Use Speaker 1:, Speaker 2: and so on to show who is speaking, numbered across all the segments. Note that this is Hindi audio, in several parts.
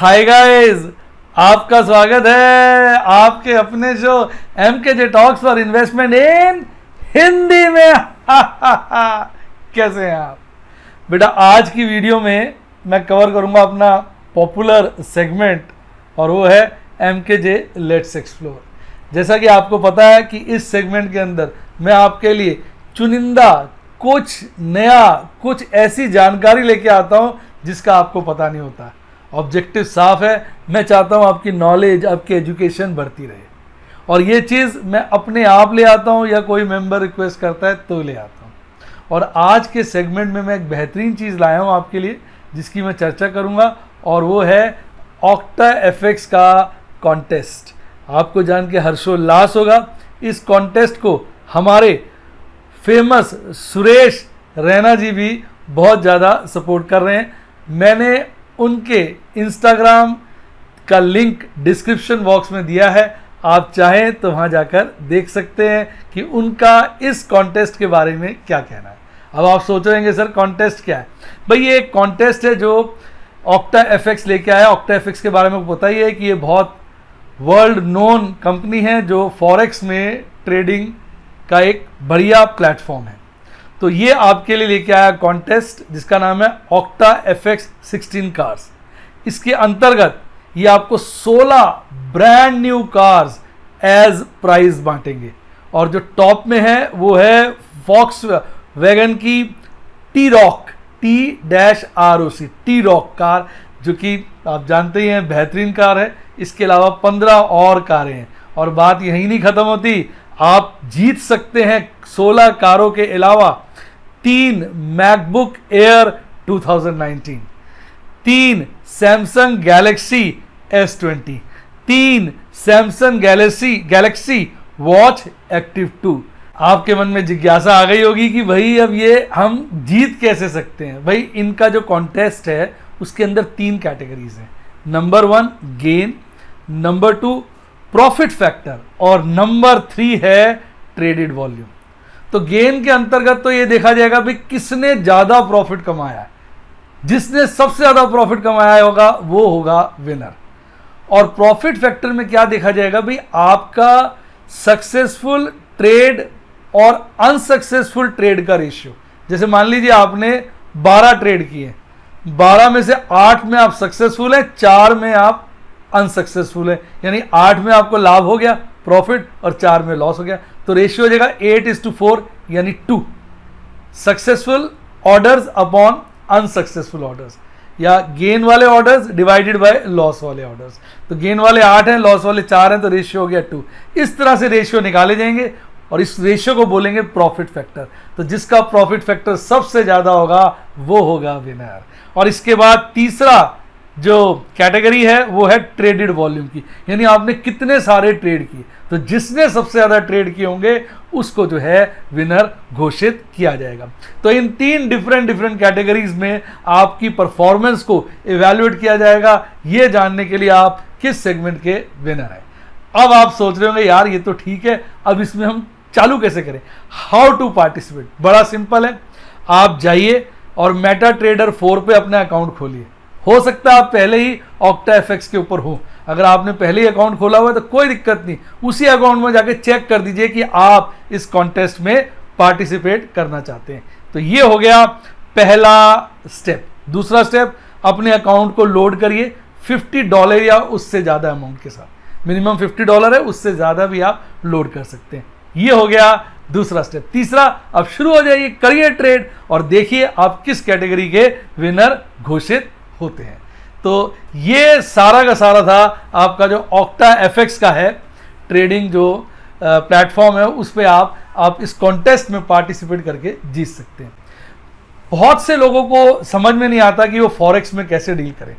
Speaker 1: हाय गाइस, आपका स्वागत है आपके अपने show MKJ talks for investment इन हिंदी में। कैसे हैं आप बेटा? आज की वीडियो में मैं कवर करूंगा अपना पॉपुलर सेगमेंट और वो है MKJ लेट्स एक्सप्लोर। जैसा कि आपको पता है कि इस सेगमेंट के अंदर मैं आपके लिए चुनिंदा कुछ नया, कुछ ऐसी जानकारी लेके आता हूं जिसका आपको पता नहीं होता। ऑब्जेक्टिव साफ है, मैं चाहता हूं आपकी नॉलेज, आपकी एजुकेशन बढ़ती रहे और ये चीज़ मैं अपने आप ले आता हूं या कोई मेंबर रिक्वेस्ट करता है तो ले आता हूं। और आज के सेगमेंट में मैं एक बेहतरीन चीज़ लाया हूं आपके लिए जिसकी मैं चर्चा करूंगा और वो है OctaFX का कॉन्टेस्ट। आपको जान के हर्षोल्लास होगा। इस कॉन्टेस्ट को हमारे फेमस सुरेश रैना जी भी बहुत ज़्यादा सपोर्ट कर रहे हैं। मैंने उनके इंस्टाग्राम का लिंक डिस्क्रिप्शन बॉक्स में दिया है, आप चाहें तो वहाँ जाकर देख सकते हैं कि उनका इस कॉन्टेस्ट के बारे में क्या कहना है। अब आप सोच रहे हैं सर कॉन्टेस्ट क्या है? भाई ये एक कॉन्टेस्ट है जो OctaFX लेके आया। OctaFX के बारे में पता ही है कि ये बहुत वर्ल्ड नोन कंपनी है जो फॉरेक्स में ट्रेडिंग का एक बढ़िया प्लेटफॉर्म है। तो ये आपके लिए लेके आया कॉन्टेस्ट जिसका नाम है OctaFX 16 कार्स। इसके अंतर्गत ये आपको 16 brand new cars as prize बांटेंगे और जो टॉप में है वो है वॉक्सवैगन की T-Roc T-ROC कार, जो कि आप जानते ही हैं बेहतरीन कार है। इसके अलावा 15 और कारें हैं और बात यहीं नहीं ख़त्म होती। आप जीत सकते हैं 16 कारों के अलावा 3 MacBook air 2019, 3 Samsung Galaxy S20, 3 Samsung Galaxy watch active 2। आपके मन में जिज्ञासा आ गई होगी कि भाई अब ये हम जीत कैसे सकते हैं? भाई इनका जो कॉन्टेस्ट है उसके अंदर 3 कैटेगरीज हैं। Number 1 gain, number 2 profit factor और नंबर 3 है ट्रेडेड वॉल्यूम। तो गेन के अंतर्गत तो ये देखा जाएगा भाई किसने ज़्यादा प्रॉफिट कमाया है। जिसने सबसे ज़्यादा प्रॉफिट कमाया होगा वो होगा विनर। और प्रॉफिट फैक्टर में क्या देखा जाएगा भाई, आपका सक्सेसफुल ट्रेड और अनसक्सेसफुल ट्रेड का रेशियो। जैसे मान लीजिए आपने 12 ट्रेड किए, 12 में से 8 में आप सक्सेसफुल हैं, 4 में आप अनसक्सेसफुल है, यानी 8 में आपको लाभ हो गया प्रॉफिट और 4 में लॉस हो गया। तो रेशियो हो जाएगा 8:4 यानी 2 successful orders upon unsuccessful orders, या गेन वाले ऑर्डर्स डिवाइडेड बाय लॉस वाले ऑर्डर्स। तो गेन वाले 8 हैं, लॉस वाले 4 हैं, तो रेशियो हो गया 2। इस तरह से रेशियो निकाले जाएंगे और इस रेशियो को बोलेंगे प्रॉफिट फैक्टर। तो जिसका प्रॉफिट फैक्टर सबसे ज़्यादा होगा वो होगा विनर। और इसके बाद तीसरा जो कैटेगरी है वो है ट्रेडेड वॉल्यूम की, यानी आपने कितने सारे ट्रेड किए। तो जिसने सबसे ज़्यादा ट्रेड किए होंगे उसको जो है विनर घोषित किया जाएगा। तो इन 3 डिफरेंट कैटेगरीज में आपकी परफॉर्मेंस को इवैल्यूएट किया जाएगा, ये जानने के लिए आप किस सेगमेंट के विनर हैं। अब आप सोच रहे होंगे यार ये तो ठीक है, अब इसमें हम चालू कैसे करें? How to participate? बड़ा सिंपल है, आप जाइए और मेटा ट्रेडर 4 पे अपना अकाउंट खोलिए। हो सकता है आप पहले ही OctaFX के ऊपर हो। अगर आपने पहले ही अकाउंट खोला हुआ है तो कोई दिक्कत नहीं, उसी अकाउंट में जाके चेक कर दीजिए कि आप इस कॉन्टेस्ट में पार्टिसिपेट करना चाहते हैं। तो ये हो गया पहला स्टेप। दूसरा स्टेप, अपने अकाउंट को लोड करिए $50 या उससे ज़्यादा अमाउंट के साथ। मिनिमम $50 है, उससे ज़्यादा भी आप लोड कर सकते हैं। ये हो गया दूसरा स्टेप। तीसरा, अब शुरू हो जाइए, करिए ट्रेड और देखिए आप किस कैटेगरी के विनर घोषित होते हैं। तो ये सारा का सारा था आपका जो OctaFX का है ट्रेडिंग जो प्लेटफॉर्म है, उस पे आप इस कॉन्टेस्ट में पार्टिसिपेट करके जीत सकते हैं। बहुत से लोगों को समझ में नहीं आता कि वो फॉरेक्स में कैसे डील करें।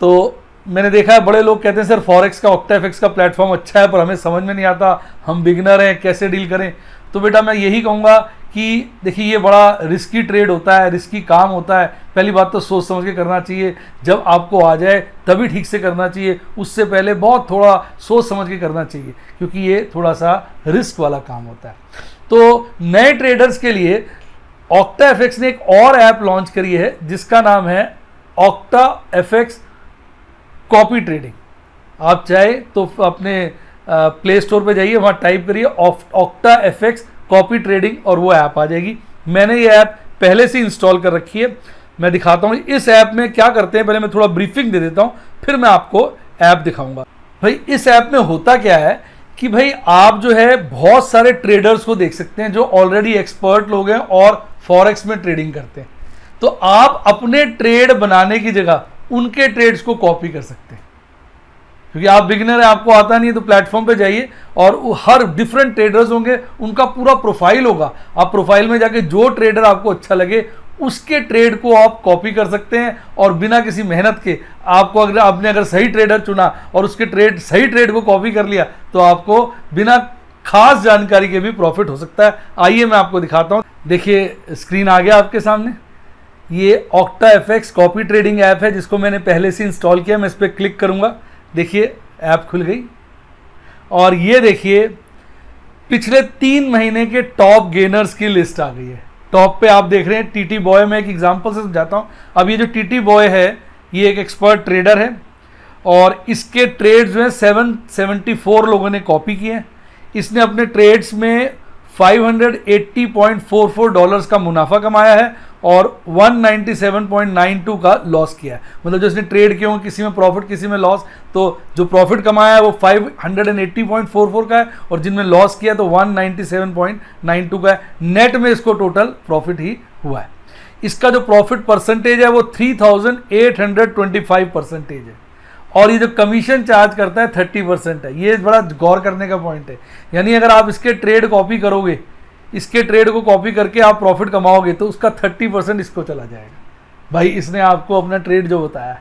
Speaker 1: तो मैंने देखा है बड़े लोग कहते हैं सर फॉरेक्स का OctaFX का प्लेटफॉर्म अच्छा है पर हमें समझ में नहीं आता, हम बिगिनर हैं, कैसे डील करें? तो बेटा मैं यही कहूँगा कि देखिए ये बड़ा रिस्की ट्रेड होता है, रिस्की काम होता है। पहली बात तो सोच समझ के करना चाहिए, जब आपको आ जाए तभी ठीक से करना चाहिए, उससे पहले बहुत थोड़ा सोच समझ के करना चाहिए क्योंकि ये थोड़ा सा रिस्क वाला काम होता है। तो नए ट्रेडर्स के लिए OctaFX ने एक और ऐप लॉन्च करी है जिसका नाम है OctaFX कॉपी ट्रेडिंग। आप चाहे तो अपने प्ले स्टोर पे जाइए, वहाँ टाइप करिए ऑक्टा एफएक्स कॉपी ट्रेडिंग और वो ऐप आ जाएगी। मैंने ये ऐप पहले से इंस्टॉल कर रखी है। मैं दिखाता हूँ इस ऐप में क्या करते हैं, पहले मैं थोड़ा ब्रीफिंग दे देता हूँ, फिर मैं आपको ऐप दिखाऊंगा। भाई इस ऐप में होता क्या है कि भाई आप जो है बहुत सारे ट्रेडर्स को देख सकते हैं जो ऑलरेडी एक्सपर्ट लोग हैं और फॉरेक्स में ट्रेडिंग करते हैं। तो आप अपने ट्रेड बनाने की जगह उनके ट्रेड्स को कॉपी कर सकते हैं, क्योंकि आप बिगिनर है, आपको आता नहीं है। तो प्लेटफॉर्म पे जाइए और हर डिफरेंट ट्रेडर्स होंगे, उनका पूरा प्रोफाइल होगा। आप प्रोफाइल में जाके जो ट्रेडर आपको अच्छा लगे उसके ट्रेड को आप कॉपी कर सकते हैं और बिना किसी मेहनत के आपको अगर सही ट्रेडर चुना और उसके सही ट्रेड को कॉपी कर लिया तो आपको बिना खास जानकारी के भी प्रॉफिट हो सकता है। आइए मैं आपको दिखाता हूं। देखिए स्क्रीन आ गया आपके सामने, ये octa FX copy trading app है जिसको मैंने पहले से इंस्टॉल किया। मैं इस पर क्लिक करूंगा, देखिए ऐप खुल गई और ये देखिए पिछले 3 महीने के टॉप गेनर्स की लिस्ट आ गई है। टॉप पे आप देख रहे हैं टीटी बॉय। मैं एक एग्जांपल से समझाता हूं। अब ये जो टीटी बॉय है ये एक एक्सपर्ट ट्रेडर है और इसके ट्रेड्स जो है 774 लोगों ने कॉपी किए हैं। इसने अपने ट्रेड्स में $580.44 का मुनाफा कमाया है और 197.92 का लॉस किया है। मतलब जो इसने ट्रेड किए होंगे, किसी में प्रॉफिट किसी में लॉस, तो जो प्रॉफिट कमाया है वो 580.44 का है और जिनमें लॉस किया तो 197.92 का है। नेट में इसको टोटल प्रॉफिट ही हुआ है। इसका जो प्रॉफिट परसेंटेज है वो 3825% है और ये जो कमीशन चार्ज करता है 30% है। ये बड़ा गौर करने का पॉइंट है। यानी अगर आप इसके ट्रेड कॉपी करोगे, इसके ट्रेड को कॉपी करके आप प्रॉफिट कमाओगे तो उसका 30% इसको चला जाएगा। भाई इसने आपको अपना ट्रेड जो बताया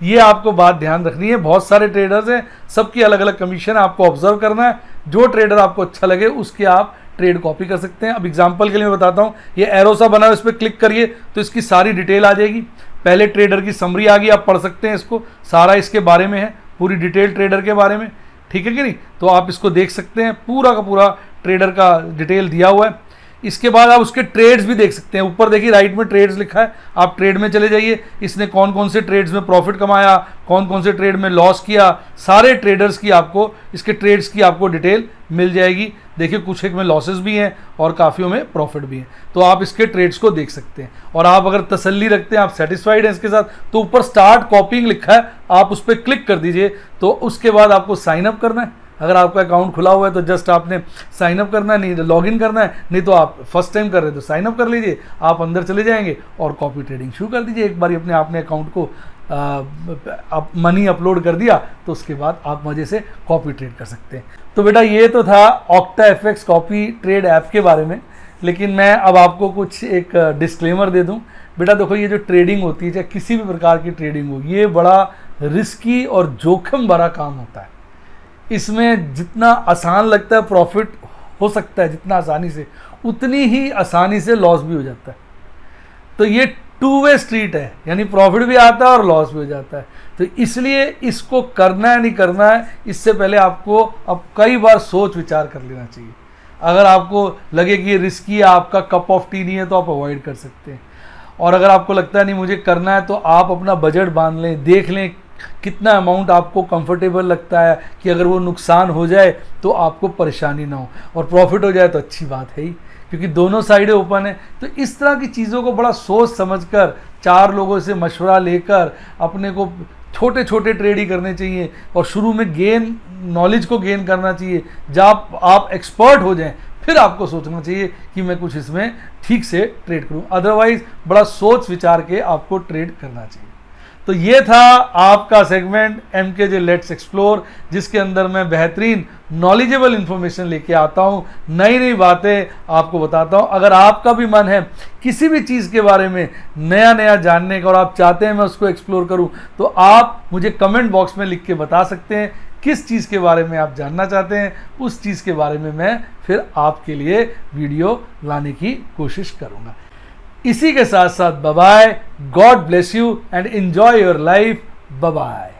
Speaker 1: ये आपको बात ध्यान रखनी है। बहुत सारे ट्रेडर्स हैं, सबकी अलग अलग कमीशन है, आपको ऑब्जर्व करना है। जो ट्रेडर आपको अच्छा लगे उसके आप ट्रेड कॉपी कर सकते हैं। अब एग्जांपल के लिए मैं बताता हूँ, ये एरो सा बना है, इस पर क्लिक करिए तो इसकी सारी डिटेल आ जाएगी। पहले ट्रेडर की समरी आ गई, आप पढ़ सकते हैं इसको, सारा इसके बारे में है, पूरी डिटेल ट्रेडर के बारे में, ठीक है कि नहीं। तो आप इसको देख सकते हैं, पूरा का पूरा ट्रेडर का डिटेल दिया हुआ है। इसके बाद आप उसके ट्रेड्स भी देख सकते हैं। ऊपर देखिए राइट में ट्रेड्स लिखा है, आप ट्रेड में चले जाइए। इसने कौन कौन से ट्रेड्स में प्रॉफिट कमाया, कौन कौन से ट्रेड में लॉस किया, सारे ट्रेडर्स की आपको, इसके ट्रेड्स की आपको डिटेल मिल जाएगी। देखिए कुछ एक में लॉसेस भी हैं और काफ़ियों में प्रॉफिट भी हैं, तो आप इसके ट्रेड्स को देख सकते हैं। और आप अगर तसल्ली रखते हैं, आप सेटिस्फाइड हैं इसके साथ, तो ऊपर स्टार्ट कॉपिंग लिखा है, आप उस पर क्लिक कर दीजिए। तो उसके बाद आपको साइन अप करना है। अगर आपका अकाउंट खुला हुआ है तो जस्ट आपने साइन अप करना है, नहीं लॉग इन करना है, नहीं तो आप फर्स्ट टाइम कर रहे हैं तो साइन अप कर लीजिए। आप अंदर चले जाएंगे और कॉपी ट्रेडिंग शुरू कर दीजिए। एक बार अपने आपने अकाउंट को आप मनी अपलोड कर दिया तो उसके बाद आप मज़े से कॉपी ट्रेड कर सकते हैं। तो बेटा ये तो था octa FX copy trade app के बारे में, लेकिन मैं अब आपको कुछ एक डिस्क्लेमर दे दूं। बेटा देखो, ये जो ट्रेडिंग होती है, चाहे किसी भी प्रकार की ट्रेडिंग हो, ये बड़ा रिस्की और जोखिम भरा काम होता है। इसमें जितना आसान लगता है प्रॉफिट हो सकता है, जितना आसानी से, उतनी ही आसानी से लॉस भी हो जाता है। तो ये 2 वे स्ट्रीट है, यानी प्रॉफिट भी आता है और लॉस भी हो जाता है। तो इसलिए इसको करना है नहीं करना है, इससे पहले आपको अब कई बार सोच विचार कर लेना चाहिए। अगर आपको लगे कि ये रिस्की है, आपका कप ऑफ टी नहीं है, तो आप अवॉइड कर सकते हैं। और अगर आपको लगता है नहीं मुझे करना है, तो आप अपना बजट बांध लें, देख लें कितना अमाउंट आपको कंफर्टेबल लगता है कि अगर वो नुकसान हो जाए तो आपको परेशानी ना हो, और प्रॉफिट हो जाए तो अच्छी बात है ही, क्योंकि दोनों साइडें ओपन है। तो इस तरह की चीज़ों को बड़ा सोच समझकर, 4 लोगों से मशवरा लेकर अपने को छोटे छोटे ट्रेड ही करने चाहिए और शुरू में नॉलेज को गेन करना चाहिए। जब आप एक्सपर्ट हो जाएं फिर आपको सोचना चाहिए कि मैं कुछ इसमें ठीक से ट्रेड करूं, अदरवाइज बड़ा सोच विचार के आपको ट्रेड करना चाहिए। तो ये था आपका सेगमेंट MKJ लेट्स एक्सप्लोर, जिसके अंदर मैं बेहतरीन नॉलेजेबल इन्फॉर्मेशन लेके आता हूँ, नई नई बातें आपको बताता हूँ। अगर आपका भी मन है किसी भी चीज़ के बारे में नया नया जानने का और आप चाहते हैं मैं उसको एक्सप्लोर करूँ, तो आप मुझे कमेंट बॉक्स में लिख के बता सकते हैं किस चीज़ के बारे में आप जानना चाहते हैं। उस चीज़ के बारे में मैं फिर आपके लिए वीडियो लाने की कोशिश करूँगा। इसी के साथ साथ bye bye, God bless you and enjoy your life, bye bye.